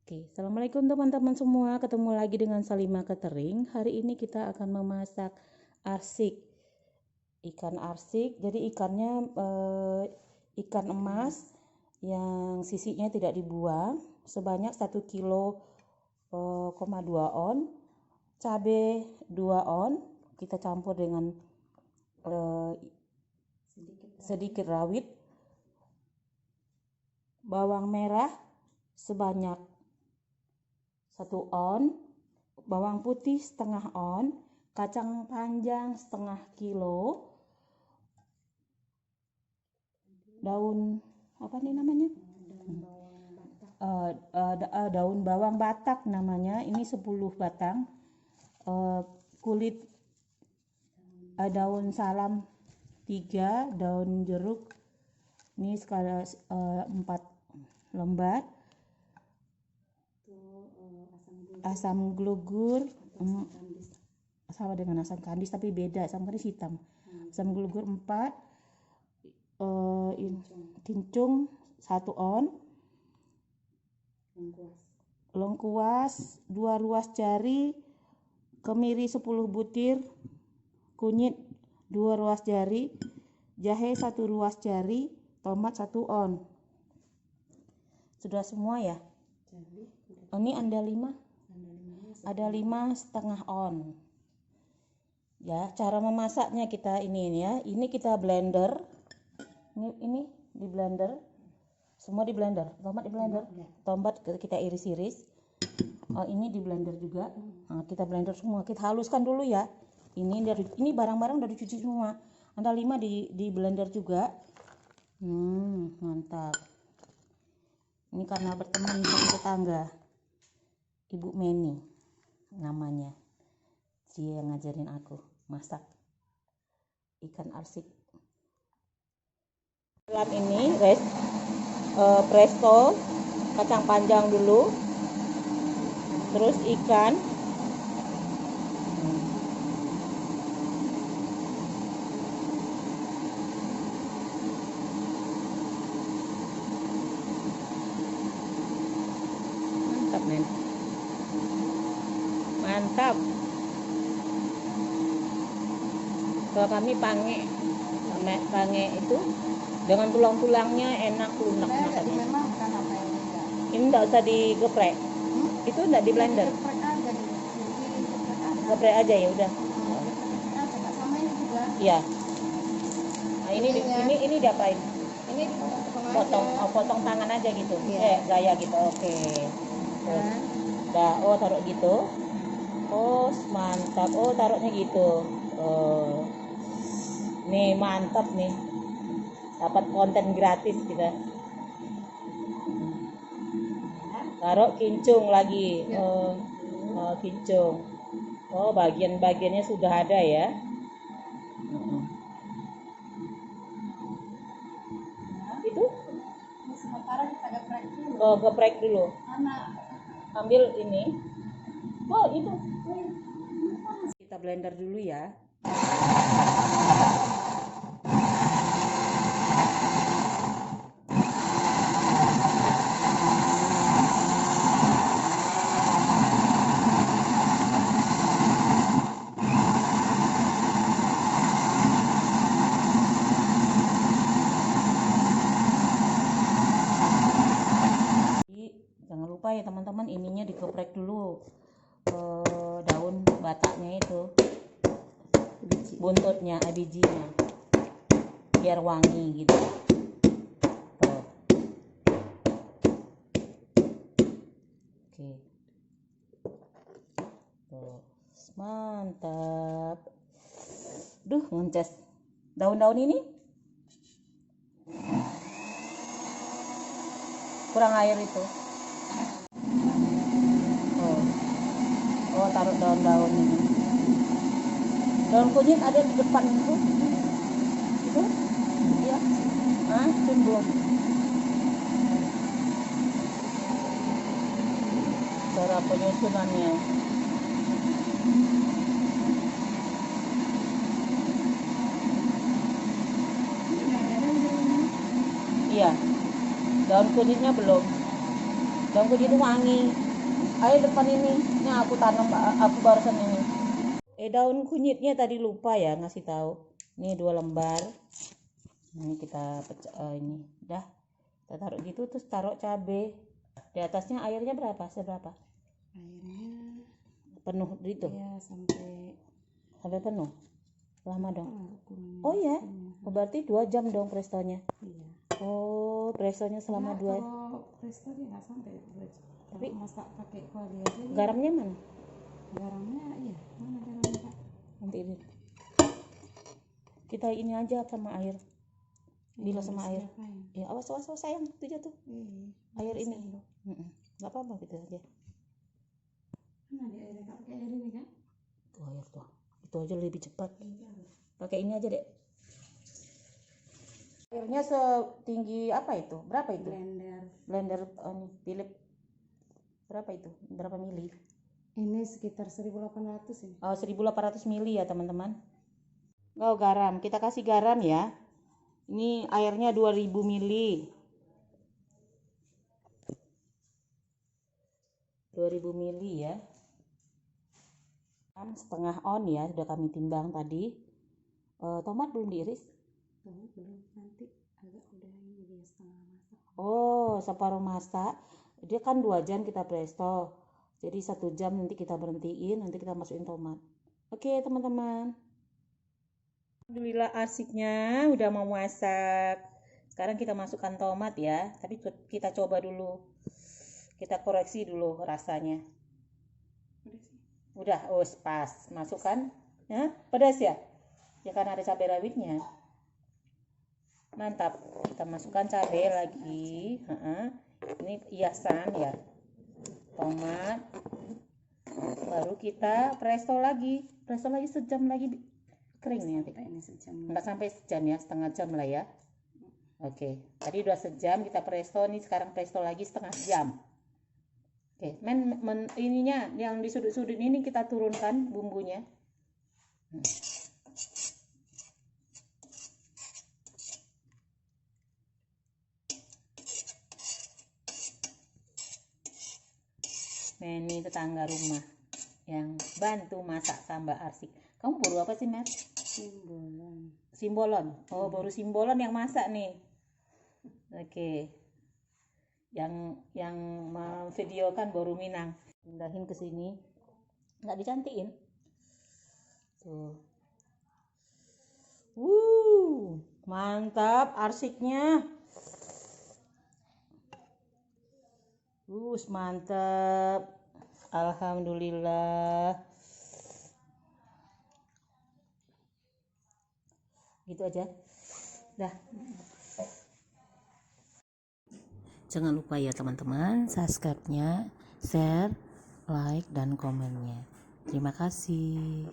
Oke, assalamualaikum teman-teman semua. Ketemu lagi dengan Salima Catering. Hari ini kita akan memasak arsik, ikan arsik. Jadi ikannya ikan emas yang sisinya tidak dibuang, sebanyak 1 kilo, 2 on. Cabai 2 on. Kita campur dengan sedikit rawit. Bawang merah sebanyak 1 on, bawang putih setengah on, kacang panjang setengah kilo, daun apa nih namanya? Daun bawang batak namanya, ini 10 batang, kulit daun salam 3, daun jeruk ini skala 4 lembar, asam glugur sama dengan asam kandis tapi beda, asam kandis hitam, asam glugur 4, kincung 1 on, lengkuas 2 ruas jari, kemiri 10 butir, kunyit 2 ruas jari, jahe 1 ruas jari, tomat 1 on. Sudah semua ya? Ini ada 5 setengah on. Ya, cara memasaknya kita ini ya. Ini kita blender. Ini di blender. Semua di blender. Tomat di blender. Tomat kita iris-iris. Ini di blender juga. Nah, kita blender semua. Kita haluskan dulu ya. Ini barang-barang udah dicuci semua. Ada 5 di blender juga. Mantap. Ini karena berteman sama tetangga. Ibu Meni namanya. Dia yang ngajarin aku masak ikan arsik. Ini presto, kacang panjang dulu, terus ikan, mantap men, mantap. Kalau kami pange itu dengan tulang-tulangnya enak, lunak makannya. Ini enggak usah digeprek. Itu enggak di blender. Geprek aja ya udah. Iya. Nah, ini diapain? Ini potong tangan aja gitu. Gaya gitu. Oke. Udah, taruh gitu. Mantap. Taruhnya gitu. Nih mantap nih, dapat konten gratis kita. Taruh kincung lagi, kincung. Bagian-bagiannya sudah ada ya. Itu sementara kita geprek dulu. Geprek dulu. Ambil ini. Itu kita blender dulu ya. Jangan lupa ya teman-teman, ininya dikeprek dulu, daun bataknya itu, buntutnya, bijinya, biar wangi gitu. Oke. Mantap. Ngeces daun-daun ini kurang air itu. Taruh daun-daun ini. Daun kunyit ada di depan itu. Iya. Belum. Cara penyusunannya. Iya. Daun kunyitnya belum. Daun kunyit itu wangi. Ayo depan ini aku tanam, aku barusan ini. Daun kunyitnya tadi lupa ya ngasih tahu. Ini 2 lembar. Ini kita pecah, ini dah. Kita taruh gitu, terus taruh cabai. Di atasnya airnya berapa? Seberapa? Airnya Penuh gitu? ya sampai Penuh? Lama dong? kurang. Oh ya? Berarti 2 jam dong prestonya? Iya. Oh, prestonya selama 2 jam. Kalau presto dia nggak sampai 2 jam. Tapi masak pakai kuali aja. garamnya mana? Garamnya iya. Mana garamnya, Kak? Nanti ini. Kita ini aja sama air. Bila sama air. Ya, awas sayang, itu jatuh. Air ini. Nggak apa-apa gitu aja. Mana di airnya, Kak? Pakai air ini kan? Tuh air tuh. Itu aja lebih cepat. Pakai ini aja, Dek. Airnya setinggi apa itu? Berapa itu? Blender Philips. Berapa itu? Berapa mili? Ini sekitar 1800 ini. Oh, 1800 mili ya, teman-teman. Oh, garam. Kita kasih garam ya. Ini airnya 2000 mili. 2000 mili ya. Setengah on ya, sudah kami timbang tadi. Tomat belum diiris? Tomat belum, nanti agak udah ini dia setengah masak. Oh, separuh masak. Dia kan 2 jam kita presto. Jadi 1 jam nanti kita berhentiin, nanti kita masukin tomat. Oke, teman-teman. Alhamdulillah asiknya udah mau masak. Sekarang kita masukkan tomat ya, tapi kita coba dulu. Kita koreksi dulu rasanya. Udah, oh pas. Masukkan. Ya, pedas ya? Ya karena ada cabai rawitnya. Mantap. Kita masukkan cabai lagi. Ini hiasan ya. Tomat. Baru kita presto lagi. Presto lagi sejam lagi. Kering nih nanti. Ini sejam. Enggak sampai sejam ya, setengah jam lah ya. Oke. Tadi udah sejam kita presto, nih sekarang presto lagi setengah jam. Oke, ininya yang di sudut-sudut ini kita turunkan bumbunya. Nah, ini tetangga rumah yang bantu masak sambal arsik. Kamu baru apa sih, Mer? Simbolon. Oh, baru simbolon yang masak nih. Oke. Yang memvideokan baru Minang. Pindahin ke sini. Nggak dicantiin. Tuh. Mantap arsiknya. Mantap. Alhamdulillah. Gitu aja. Dah. Jangan lupa ya teman-teman, subscribe-nya, share, like, dan komennya. Terima kasih.